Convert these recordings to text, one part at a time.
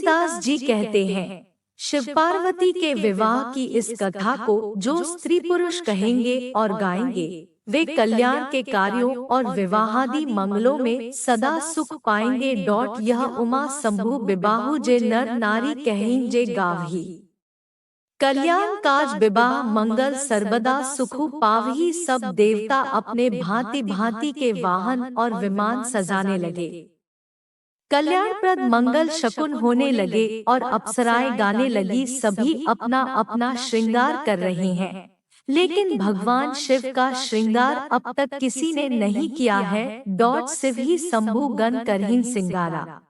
तुलसीदास जी कहते हैं, शिव पार्वती के विवाह की इस कथा को जो स्त्री पुरुष कहेंगे और गाएंगे, वे कल्याण के कार्यों और विवाहादि मंगलों में सदा सुख पाएंगे। यह उमा शंभु विबाहु जे नर नारी कहीं जे गावही, कल्याण काज विवाह मंगल सर्वदा सुखु पावही। सब देवता अपने भांति भांति के वाहन और विमान सजाने लगे, कल्याणप्रद मंगल शकुन होने लगे और अप्सराएं गाने लगी। सभी अपना अपना श्रृंगार कर रहे हैं, लेकिन भगवान शिव का श्रृंगार अब तक किसी ने नहीं किया है। शिव ही शंभु गण करहिं सिंगारा,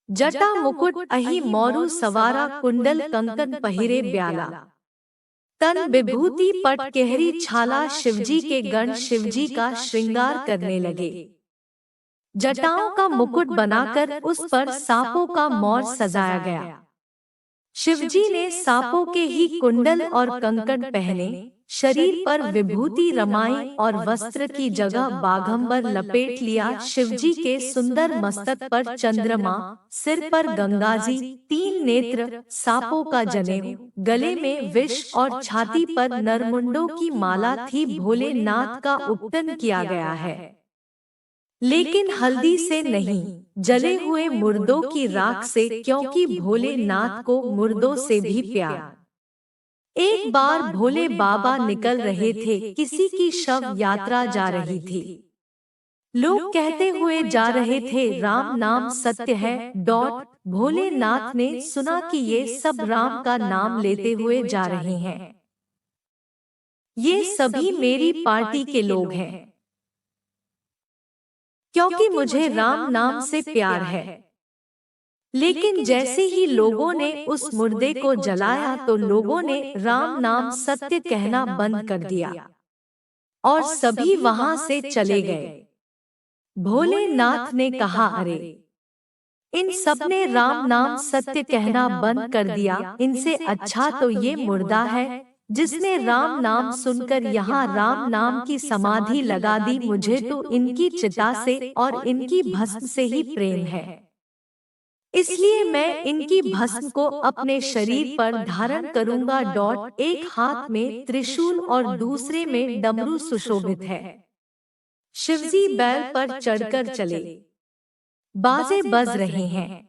जटा मुकुट अहि मोरु सवारा, कुंडल कंकन पहिरे ब्याला, तन विभूति पट केहरी छाला। शिवजी के गण शिवजी का श्रृंगार करने लगे, जटाओं का मुकुट बनाकर उस पर सांपों का मोर सजाया गया। शिवजी ने सांपों के ही कुंडल और कंकण पहने, शरीर पर विभूति रमाई और वस्त्र की जगह बाघंबर लपेट लिया। शिवजी के सुंदर मस्तक पर चंद्रमा, सिर पर गंगाजी, 3 नेत्र, सांपों का जनेऊ, गले में विष और छाती पर नरमुंडों की माला थी। भोलेनाथ का उपटन किया गया है, लेकिन हल्दी से नहीं, जले हुए मुर्दों की राख से, क्योंकि भोलेनाथ को मुर्दों से भी प्यार। एक बार भोले बाबा निकल रहे थे, किसी की शव यात्रा जा रही थी। लोग कहते हुए जा रहे थे, राम नाम सत्य है। भोलेनाथ ने सुना कि ये सब राम का नाम लेते हुए जा रहे हैं, ये सभी मेरी पार्टी के लोग हैं, क्योंकि मुझे राम नाम से प्यार है। लेकिन जैसे ही लोगों ने उस मुर्दे को जलाया तो लोगों ने राम नाम सत्य कहना बंद कर दिया और सभी वहां से चले गए। भोलेनाथ ने कहा, अरे इन सब ने राम नाम सत्य कहना बंद कर दिया, इनसे अच्छा तो ये मुर्दा है जिसने राम नाम सुनकर यहाँ राम नाम की समाधि लगा दी। मुझे तो इनकी चिता से और इनकी भस्म से ही प्रेम है, इसलिए मैं इनकी भस्म को अपने शरीर पर धारण करूंगा। एक हाथ में त्रिशूल और दूसरे में डमरू सुशोभित है। शिवजी बैल पर चढ़कर चले, बाजे बज रहे हैं।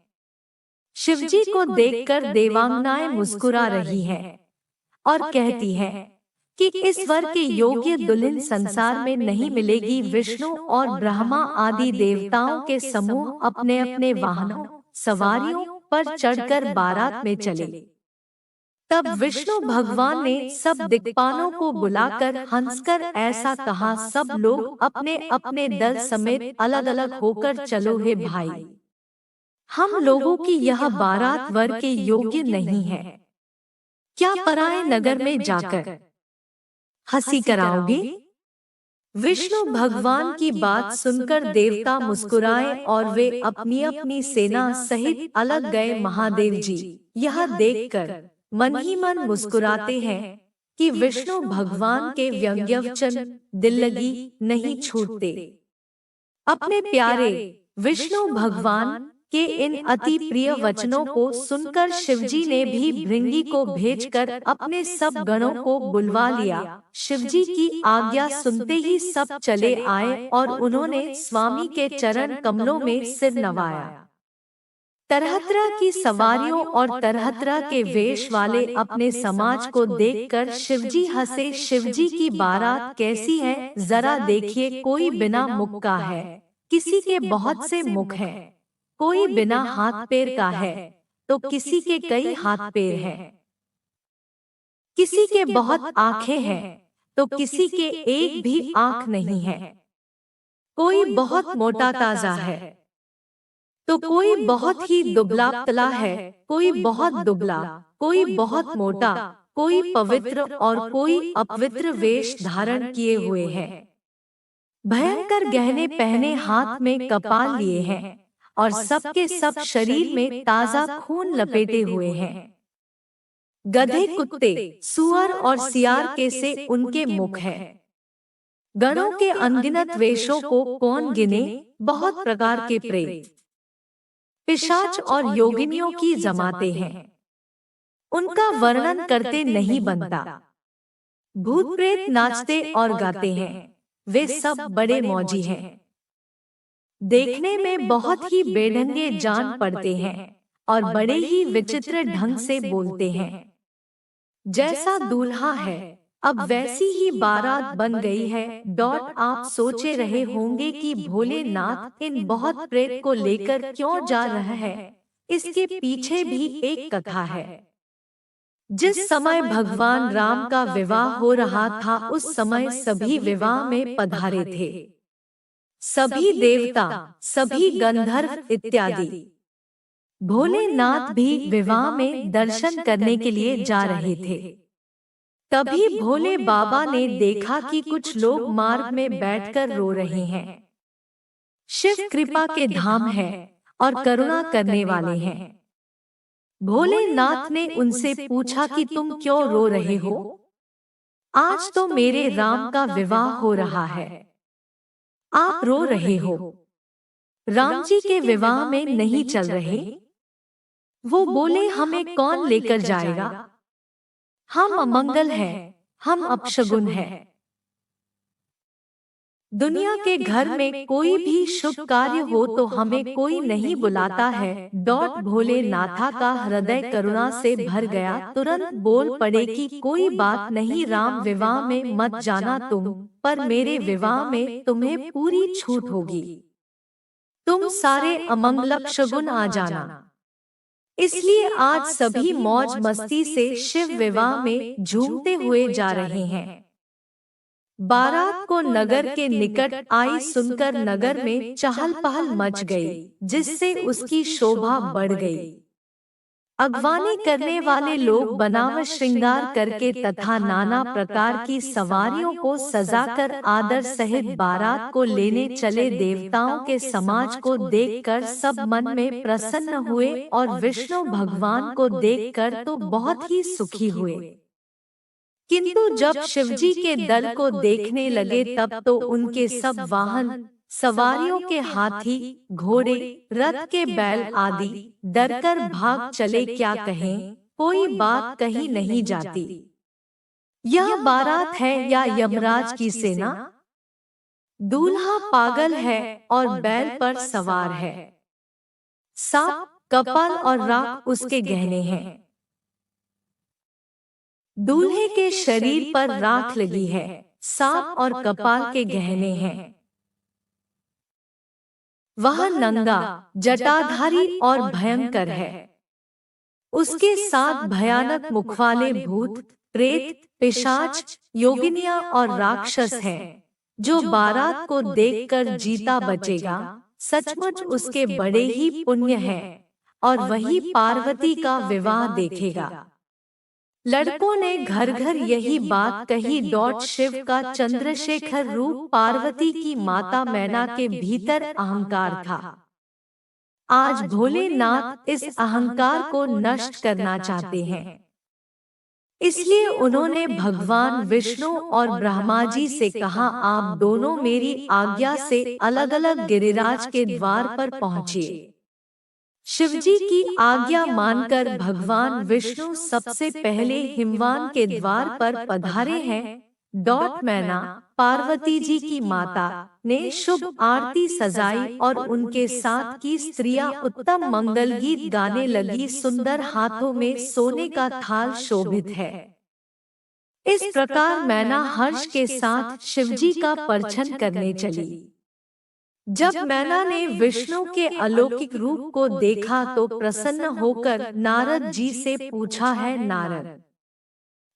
शिवजी को देखकर देवांगनाएं मुस्कुरा रही हैं और कहती हैं कि इस वर के योग्य दुल्हन संसार में नहीं मिलेगी। विष्णु और ब्रह्मा आदि देवताओं के समूह अपने अपने वाहनों सवारियों पर चढ़कर बारात में चले। तब विष्णु भगवान ने सब दिक्पालों को बुलाकर हंसकर ऐसा कहा, सब लोग अपने अपने दल समेत अलग अलग होकर चलो हे भाई, हम लोगों की यह बारात वर के योग्य नहीं है। क्या पराए नगर में जाकर हंसी कराओगे? विष्णु भगवान की बात सुनकर देवता मुस्कुराए और वे अपनी अपनी सेना सहित अलग गए। महादेव जी यह देखकर मन ही मन मुस्कुराते हैं कि विष्णु भगवान के व्यंग्यवचन दिल लगी नहीं छूटते। अपने प्यारे विष्णु भगवान के इन अति प्रिय वचनों को सुनकर शिवजी ने भी भृंगी को भेजकर अपने सब गणों को बुलवा लिया। शिवजी की आज्ञा सुनते ही सब चले आए और उन्होंने स्वामी के चरण कमलों में सिर नवाया। तरह तरह की सवारियों और तरह तरह के वेश वाले अपने समाज को देखकर शिवजी हंसे। शिवजी की बारात कैसी है जरा देखिए, कोई बिना मुख का है, किसी के बहुत से मुख हैं, कोई बिना हाथ पैर का है तो किसी के कई हाथ पैर हैं, किसी के बहुत आंखें हैं तो किसी के एक भी आंख नहीं है, कोई बहुत मोटा ताजा है तो कोई बहुत ही दुबला पतला है, कोई बहुत दुबला, कोई बहुत मोटा, कोई पवित्र और कोई अपवित्र वेश धारण किए हुए है, भयंकर गहने पहने, हाथ में कपाल लिए हैं और सबके सब शरीर में ताजा खून लपेटे हुए हैं। गधे, कुत्ते, सुअर और सियार के से उनके मुख हैं। गणों के अनगिनत वेशों को कौन गिने, बहुत प्रकार के प्रेत पिशाच और योगिनियों की जमाते हैं। उनका वर्णन करते नहीं बनता। भूत प्रेत नाचते और गाते हैं। वे सब बड़े मौजी हैं। देखने में बहुत ही बेढंगे जान पड़ते हैं और बड़े ही विचित्र ढंग से बोलते हैं। जैसा दूल्हा है अब वैसी ही बारात बन गई है। आप सोचे रहे होंगे कि भोलेनाथ इन बहुत प्रेत को लेकर क्यों जा रहा है। इसके पीछे भी एक कथा है। जिस समय भगवान राम का विवाह हो रहा था उस समय सभी विवाह में पधारे थे। सभी देवता, सभी गंधर्व इत्यादि। भोलेनाथ भी विवाह में दर्शन करने के लिए जा रहे थे। तभी भोले बाबा ने देखा कि कुछ लोग मार्ग में बैठकर रो रहे हैं। शिव कृपा के धाम है और करुणा करने वाले हैं। भोलेनाथ ने उनसे पूछा कि तुम क्यों रो रहे हो? आज तो मेरे राम का विवाह हो रहा है, आप रो रहे हो। राम जी के विवाह में नहीं चल रहे? वो बोले हमें कौन लेकर जाएगा? हम अमंगल हैं, हम अपशगुन हैं। दुनिया के घर में कोई भी शुभ कार्य हो तो हमें कोई नहीं बुलाता है। भोलेनाथा का हृदय करुणा से भर गया। तुरंत बोल पड़े कि कोई बात नहीं, राम विवाह में मत जाना तुम, पर मेरे विवाह में तुम्हें पूरी छूट होगी। तुम सारे अमंगलक आ जाना। इसलिए आज सभी मौज मस्ती से शिव विवाह में झूमते हुए जा रहे हैं। बारात को नगर के निकट आई सुनकर नगर में चहल पहल मच गई, जिससे उसकी शोभा बढ़ गई। अगवानी करने वाले लोग बनावट श्रृंगार करके तथा नाना प्रकार की सवारियों को सजाकर आदर सहित बारात को लेने चले। देवताओं के समाज को देखकर सब मन में प्रसन्न हुए और विष्णु भगवान को देखकर तो बहुत ही सुखी हुए। किंतु जब शिवजी के दल को देखने लगे तब तो उनके सब वाहन, सवारियों के हाथी, घोड़े, रथ के बैल आदि डरकर भाग चले। क्या कहें, कोई बात कही नहीं जाती। यह बारात है या यमराज की सेना? दूल्हा पागल है और बैल पर सवार है। सांप, कपाल और राख उसके गहने हैं। दूल्हे के शरीर पर राख लगी है, सांप और कपाल के गहने हैं। वह नंगा, जटाधारी और भयंकर है। उसके साथ भयानक मुख वाले भूत, प्रेत, पिशाच, योगिनियां और राक्षस हैं। जो बारात को देखकर जीता बचेगा, सचमुच उसके बड़े ही पुण्य हैं और वही पार्वती का विवाह देखेगा। लड़कों ने घर घर यही बात कही। शिव का चंद्रशेखर रूप पार्वती की माता मैना के भीतर अहंकार था। आज भोलेनाथ इस अहंकार को नष्ट करना चाहते हैं। इसलिए उन्होंने भगवान विष्णु और ब्रह्मा जी से कहा, आप दोनों मेरी आज्ञा से अलग अलग गिरिराज के द्वार पर पहुँचिए। शिवजी की आज्ञा मानकर भगवान विष्णु सबसे पहले हिमवान के द्वार पर पधारे हैं। मैना, पार्वती जी की माता, ने शुभ आरती सजाई और उनके साथ की स्त्रियां उत्तम मंगल गीत गाने लगी। सुंदर हाथों में सोने का थाल शोभित है। इस प्रकार मैना हर्ष के साथ शिवजी का परछन करने चली। जब मैना ने विष्णु के अलौकिक रूप को देखा तो प्रसन्न होकर नारद जी से पूछा, है नारद,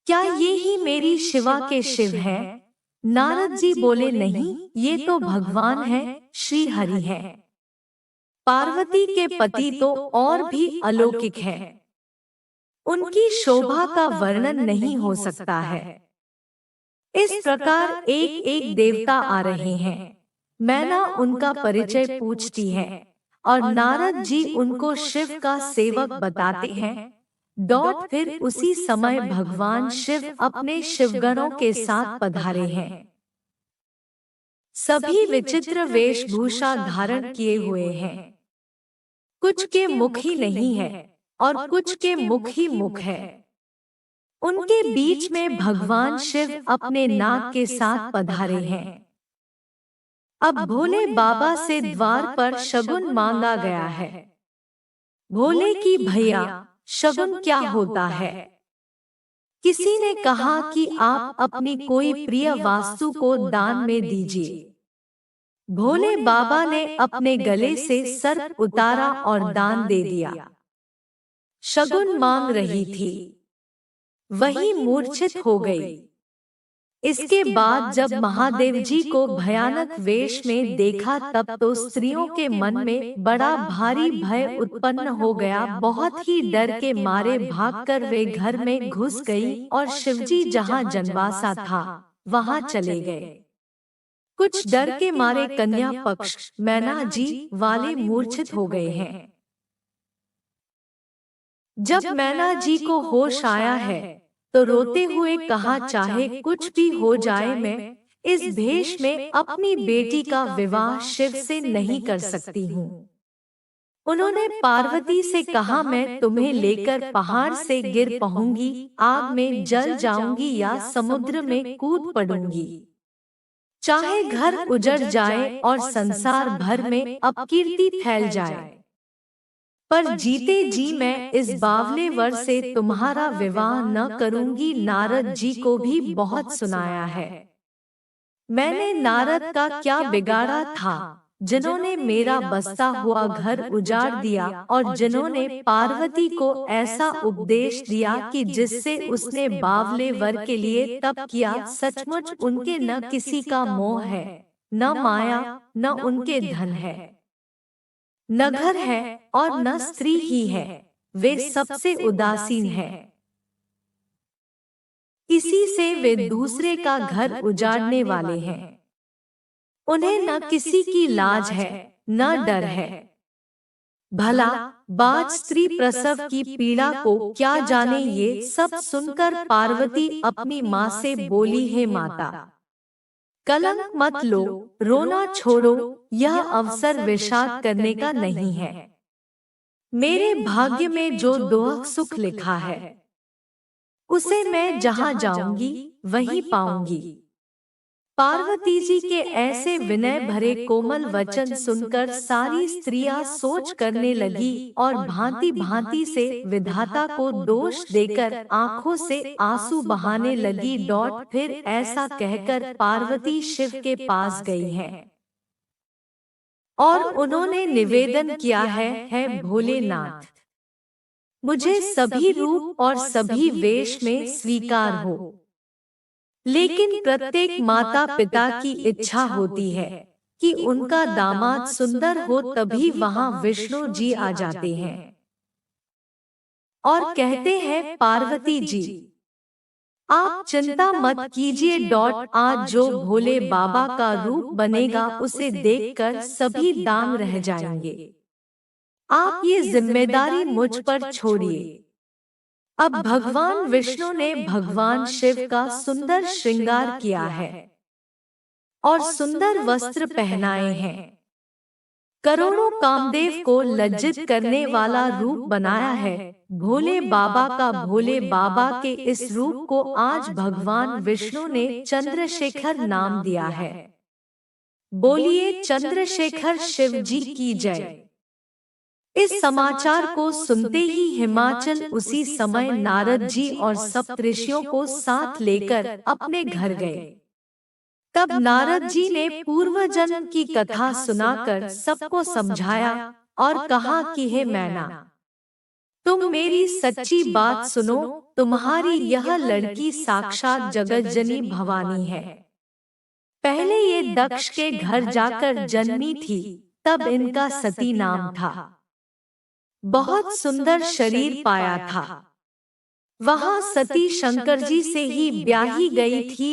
क्या ये ही मेरी शिवा के शिव हैं? नारद जी बोले, नहीं, ये तो भगवान है, श्री हरि है। पार्वती के पति तो और भी अलौकिक है। उनकी शोभा का वर्णन नहीं हो सकता है। इस प्रकार एक एक देवता आ रहे हैं। मैना उनका परिचय पूछती है और नारद जी उनको शिव का सेवक बताते हैं। फिर उसी समय भगवान शिव अपने शिवगणों के साथ पधारे हैं। सभी विचित्र वेशभूषा धारण किए हुए हैं। कुछ के मुख ही नहीं है और कुछ के मुख ही मुख है। उनके बीच में भगवान शिव अपने नाग के साथ पधारे हैं। अब भोले बाबा से द्वार पर शगुन मांगा गया है। भोले की भैया शगुन क्या होता है? किसी ने कहा कि आप अपनी कोई प्रिय वस्तु को दान में दीजिए। भोले बाबा ने अपने गले से सर्प उतारा और दान दे दिया। शगुन मांग रही थी, वही मूर्छित हो गई। इसके बाद जब महादेव जी को भयानक वेश में देखा तब तो स्त्रियों के मन में बड़ा भारी भय उत्पन्न हो गया। बहुत ही डर के मारे भागकर वे घर में घुस गई और शिवजी जहां जनवासा था वहां चले गए। कुछ डर के मारे कन्या पक्ष मैना जी वाले मूर्छित हो गए हैं। जब मैना जी को होश आया है तो रोते हुए कहा, चाहे कुछ भी हो जाए मैं इस भेष में अपनी बेटी का विवाह शिव से नहीं कर सकती हूँ। उन्होंने पार्वती से कहा, मैं तुम्हें लेकर पहाड़ से गिर पड़ूंगी, आग में जल जाऊंगी या समुद्र में कूद पड़ूंगी। चाहे घर उजड़ जाए और संसार भर में अपकीर्ति फैल जाए, पर जीते जी मैं इस बावले वर से तुम्हारा विवाह न करूंगी। नारद जी को भी बहुत सुनाया है। मैंने नारद का क्या बिगाड़ा था, जिन्होंने मेरा बसता हुआ घर उजाड़ दिया और जिन्होंने पार्वती को ऐसा उपदेश दिया कि जिससे उसने बावले वर के लिए तप किया। सचमुच उनके न किसी का मोह है, न माया, न उनके धन है, न घर है और न स्त्री ही है। वे सबसे उदासीन है, इसी से वे दूसरे का घर उजाड़ने वाले हैं। उन्हें न किसी की लाज है, न डर है। भला बाज स्त्री प्रसव की पीड़ा को क्या जाने। ये सब सुनकर पार्वती अपनी माँ से बोली, हे माता, कलंक मत लो, रोना छोड़ो, यह अवसर विषाद करने का नहीं है। मेरे भाग्य में जो दुख सुख लिखा है उसे मैं जहाँ जाऊंगी वहीं पाऊंगी। पार्वती जी के ऐसे विनय भरे कोमल वचन सुनकर सारी स्त्रियां सोच करने लगी और भांति भांति से विधाता को दोष देकर आंखों से आंसू बहाने लगी। फिर ऐसा कहकर पार्वती शिव के पास गई है और उन्होंने निवेदन किया है भोलेनाथ, मुझे सभी रूप और सभी वेश में स्वीकार हो। लेकिन प्रत्येक माता पिता की इच्छा होती है कि उनका दामाद सुंदर हो, तभी वहां विष्णु जी आ जाते हैं और कहते हैं, पार्वती जी आप चिंता मत कीजिए। आज जो भोले बाबा का रूप बनेगा उसे देखकर सभी दांग रह जाएंगे। आप ये जिम्मेदारी मुझ पर छोड़िए। अब भगवान विष्णु ने भगवान शिव का सुंदर श्रृंगार किया है और सुंदर वस्त्र पहनाए हैं। करोड़ों कामदेव को लज्जित करने वाला रूप बनाया है भोले बाबा का। भोले बाबा के इस रूप को आज भगवान विष्णु ने चंद्रशेखर नाम दिया है। बोलिए चंद्रशेखर शिव जी की जय। इस समाचार को सुनते ही हिमाचल उसी समय नारद जी और सप्तऋषियों को साथ लेकर अपने घर गए। तब नारद जी ने पूर्व जन्म की कथा सुनाकर सबको समझाया और कहा कि हे मैना, तुम मेरी सच्ची बात सुनो। तुम्हारी यह लड़की साक्षात जगज्जनी भवानी है। पहले ये दक्ष के घर जाकर जन्मी थी, तब इनका सती नाम था। बहुत सुंदर शरीर पाया था। वहां सती शंकर जी से ही ब्याही गई थी।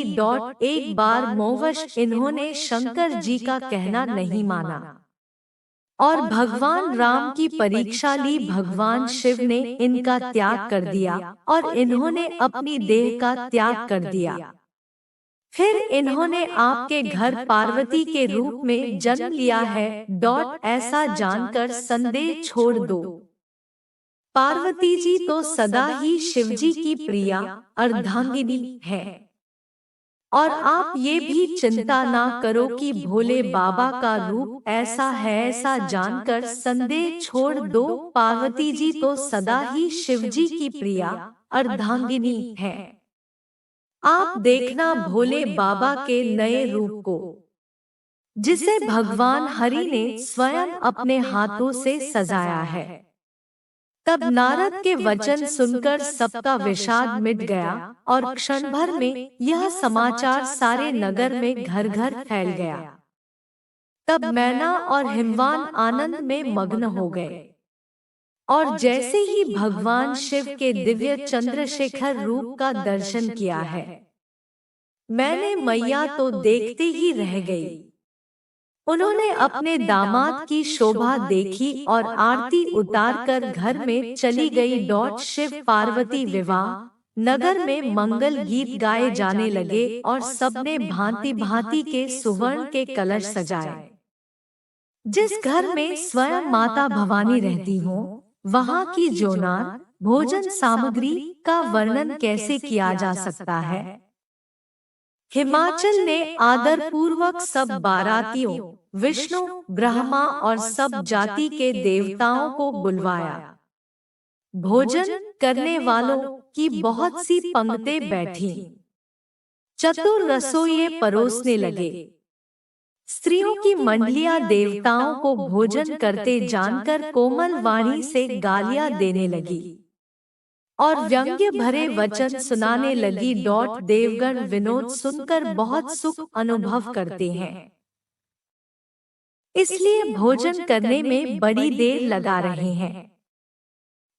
एक बार मोहवश इन्होंने शंकर जी का कहना नहीं माना और भगवान राम की परीक्षा ली। भगवान शिव ने इनका त्याग कर दिया और इन्होंने अपनी देह का त्याग कर दिया। फिर इन्होंने आपके घर पार्वती के रूप में जन्म लिया है। ऐसा जानकर संदेह छोड़ दो। पार्वती जी तो सदा ही शिवजी की प्रिया अर्धांगिनी है। और आप ये भी चिंता ना करो कि भोले बाबा का रूप ऐसा है। ऐसा जानकर संदेह छोड़ दो। पार्वती जी तो सदा ही शिवजी की प्रिया अर्धांगिनी है। आप देखना भोले बाबा के नए रूप को, जिसे भगवान हरि ने स्वयं अपने हाथों से सजाया है। तब नारद के वचन सुनकर सबका विषाद मिट गया और क्षण भर में यह समाचार सारे नगर में घर घर फैल गया। तब मैना और हिमवान आनंद में मग्न हो गए और जैसे ही भगवान शिव के दिव्य चंद्रशेखर रूप का दर्शन किया है, मैंने मैया तो देखते ही रह गई। उन्होंने अपने दामाद की शोभा देखी और आरती उतारकर घर में चली गई। शिव पार्वती विवाह नगर में मंगल गीत गाए जाने लगे और सबने भांति भांति के सुवर्ण के कलश सजाए। जिस घर में स्वयं माता भवानी रहती हो, वहाँ की जोनार भोजन सामग्री का वर्णन कैसे किया जा सकता है। हिमाचल ने आदर पूर्वक सब बारातियों, विष्णु, ब्रह्मा और सब जाति के देवताओं को बुलवाया। भोजन करने वालों की बहुत सी पंक्तियां बैठी। चतुर रसोइये परोसने लगे। स्त्रियों की मंडलियां देवताओं को भोजन करते जानकर कोमल वाणी से गालियां देने लगी और व्यंग्य भरे वचन सुनाने लगी। देवगण विनोद सुनकर बहुत सुख अनुभव करते हैं, इसलिए भोजन करने में बड़ी देर लगा रहे हैं।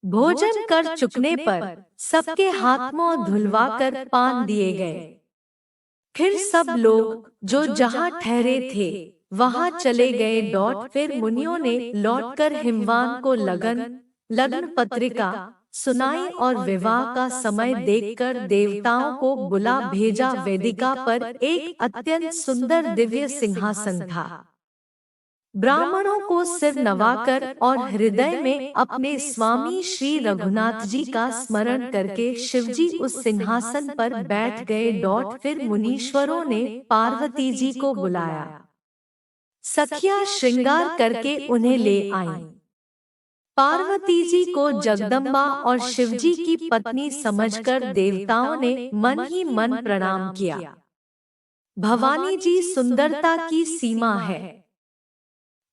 भोजन कर चुकने पर सबके हाथ मुंह धुलवाकर पान दिए गए। फिर सब लोग जो जहां ठहरे थे वहां चले गए। फिर मुनियों ने लौटकर हिमवान को लगन पत्रिका सुनाई और विवाह का समय देखकर देवताओं को बुला भेजा। वेदिका पर एक अत्यंत सुंदर दिव्य सिंहासन था। ब्राह्मणों को सिर नवाकर और हृदय में अपने स्वामी श्री रघुनाथ जी का स्मरण करके शिवजी उस सिंहासन पर बैठ गए। फिर मुनीश्वरों ने पार्वती जी को बुलाया। सखियां श्रृंगार करके उन्हें ले आईं। पार्वती जी को जगदम्बा और शिवजी की पत्नी समझकर देवताओं ने मन ही मन प्रणाम किया। भवानी जी सुंदरता की सीमा है।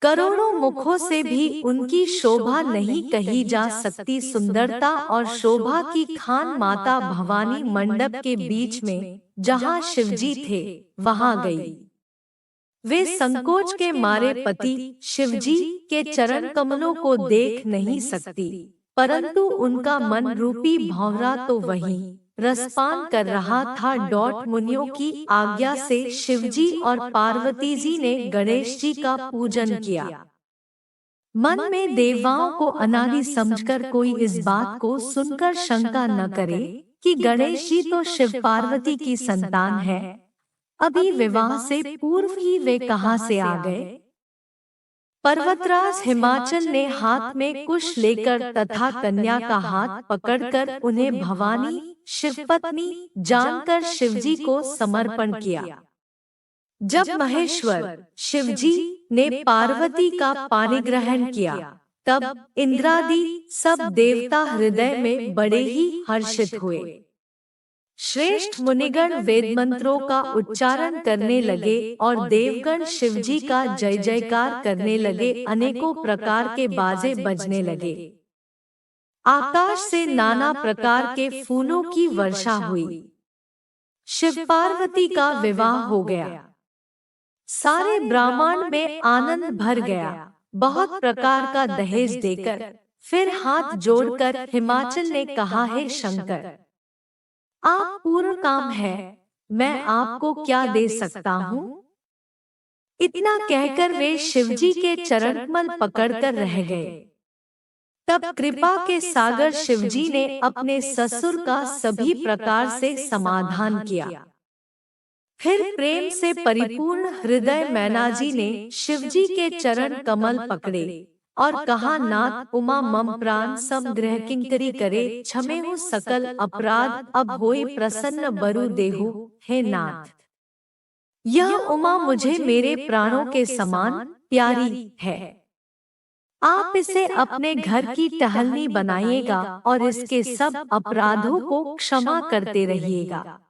करोड़ों मुखों से भी उनकी शोभा नहीं कही जा सकती। सुंदरता और शोभा की खान माता भवानी मंडप के बीच में जहां शिवजी थे वहां गई। वे संकोच के मारे पति शिवजी के चरण कमलों को देख नहीं सकती, परंतु उनका मन रूपी भंवरा तो वहीं रसपान कर रहा था। मुनियों की आज्ञा से शिवजी और पार्वती जी ने गणेश जी का पूजन किया। मन में देवताओं को अनादि समझकर कोई इस बात को सुनकर शंका न करे कि गणेश जी तो शिव पार्वती की संतान है। अभी विवाह से पूर्व ही वे कहां से आ गए। पर्वतराज हिमाचल ने हाथ में कुश लेकर तथा कन्या का हाथ पकड़कर उन्हें भवानी शिवपत्नी जानकर शिवजी को समर्पण किया। जब महेश्वर शिवजी ने पार्वती का पाणिग्रहण किया, तब इंद्रादि सब देवता हृदय में बड़े ही हर्षित हुए। श्रेष्ठ मुनिगण वेद मंत्रों का उच्चारण करने लगे और देवगण शिवजी का जय जयकार करने लगे। अनेकों प्रकार के बाजे बजने लगे। आकाश से नाना प्रकार के फूलों की वर्षा हुई। शिव पार्वती का विवाह हो गया। सारे ब्रह्मांड में आनंद भर गया। बहुत प्रकार का दहेज देकर फिर हाथ जोड़कर हिमाचल ने कहा, हे शंकर, आप पूर्ण काम है, मैं आपको क्या दे सकता हूँ। इतना कहकर वे शिवजी के चरणकमल पकड़कर रह गए। तब कृपा के सागर शिवजी ने अपने ससुर का सभी प्रकार से समाधान किया। फिर प्रेम से परिपूर्ण हृदय मैनाजी ने शिवजी के चरण कमल पकड़े और कहा, नाथ उमा मम प्राण समग्रह किंकरी करे, क्षमेहु सकल अपराध अब होई प्रसन्न बरु देहु, हे नाथ। यह उमा मुझे मेरे प्राणों के समान प्यारी है। आप इसे अपने घर की टहलनी बनाइएगा और इसके सब अपराधों को क्षमा करते रहिएगा।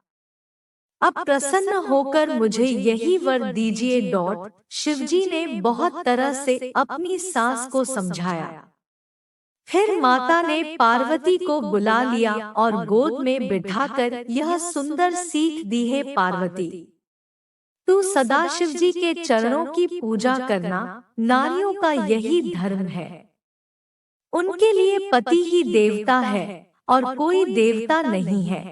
अब प्रसन्न होकर मुझे यही वर दीजिए। शिवजी ने बहुत तरह से अपनी सास को समझाया। फिर माता ने पार्वती को बुला लिया और गोद में बिठाकर यह सुंदर सीख दी है, पार्वती तू सदा शिवजी के चरणों की पूजा करना, नारियों का यही धर्म है। उनके लिए पति ही देवता है और कोई देवता नहीं है।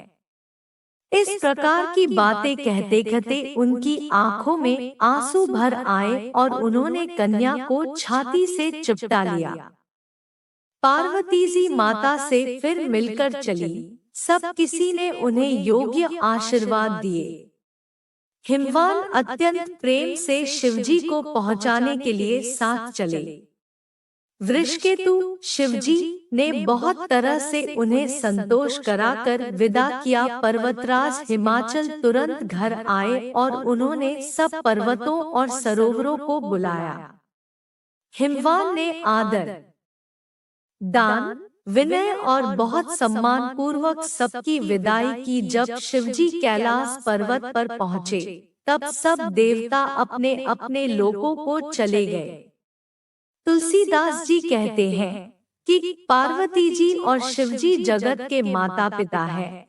इस प्रकार की बातें कहते कहते उनकी आंखों में आंसू भर आए और उन्होंने कन्या को छाती से चिपटा लिया। पार्वती जी माता से फिर मिलकर चली। सब किसी ने उन्हें योग्य आशीर्वाद दिए। हिमवान अत्यंत प्रेम से शिवजी को पहुंचाने के लिए साथ चले। वृषकेतु शिवजी ने बहुत तरह से उन्हें संतोष कराकर विदा किया। पर्वतराज हिमाचल तुरंत घर आए और उन्होंने सब पर्वतों और सरोवरों को बुलाया। हिमवान ने आदर, दान, विनय और बहुत सम्मान पूर्वक सबकी विदाई की। जब शिवजी कैलाश पर्वत पर पहुँचे तब सब देवता अपने अपने लोकों को चले गए। तुलसीदास जी कहते हैं कि पार्वती जी और शिवजी जगत के माता पिता हैं,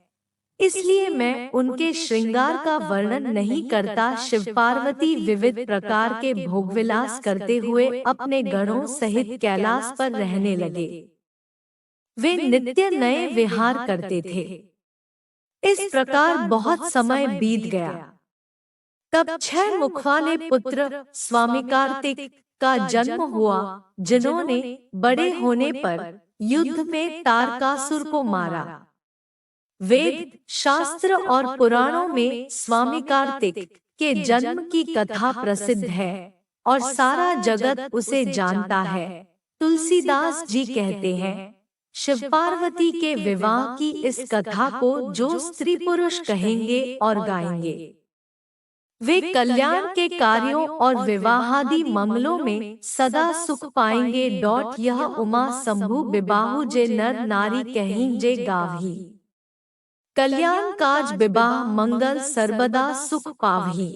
इसलिए मैं उनके श्रृंगार का वर्णन नहीं करता। शिव पार्वती विविध प्रकार के भोगविलास करते हुए अपने गणों सहित कैलाश पर रहने लगे। वे नित्य नए विहार करते थे। इस प्रकार बहुत समय बीत गया। तब 6 मुख वाले पुत्र स्वामी कार्तिक का जन्म हुआ, जिन्होंने बड़े होने पर युद्ध में तारकासुर को मारा। वेद, शास्त्र और पुराणों में स्वामी कार्तिक के जन्म की कथा प्रसिद्ध है और सारा जगत उसे जानता है। तुलसीदास जी कहते हैं, शिव पार्वती के विवाह की इस कथा को जो स्त्री पुरुष कहेंगे और गाएंगे, वे कल्याण के कार्यों और विवाहादि मंगलों में सदा सुख पाएंगे। यह उमा शंभु विबाहु जे नर नारी कहीं जे गावही, कल्याण काज विवाह मंगल सर्वदा सुख पावही।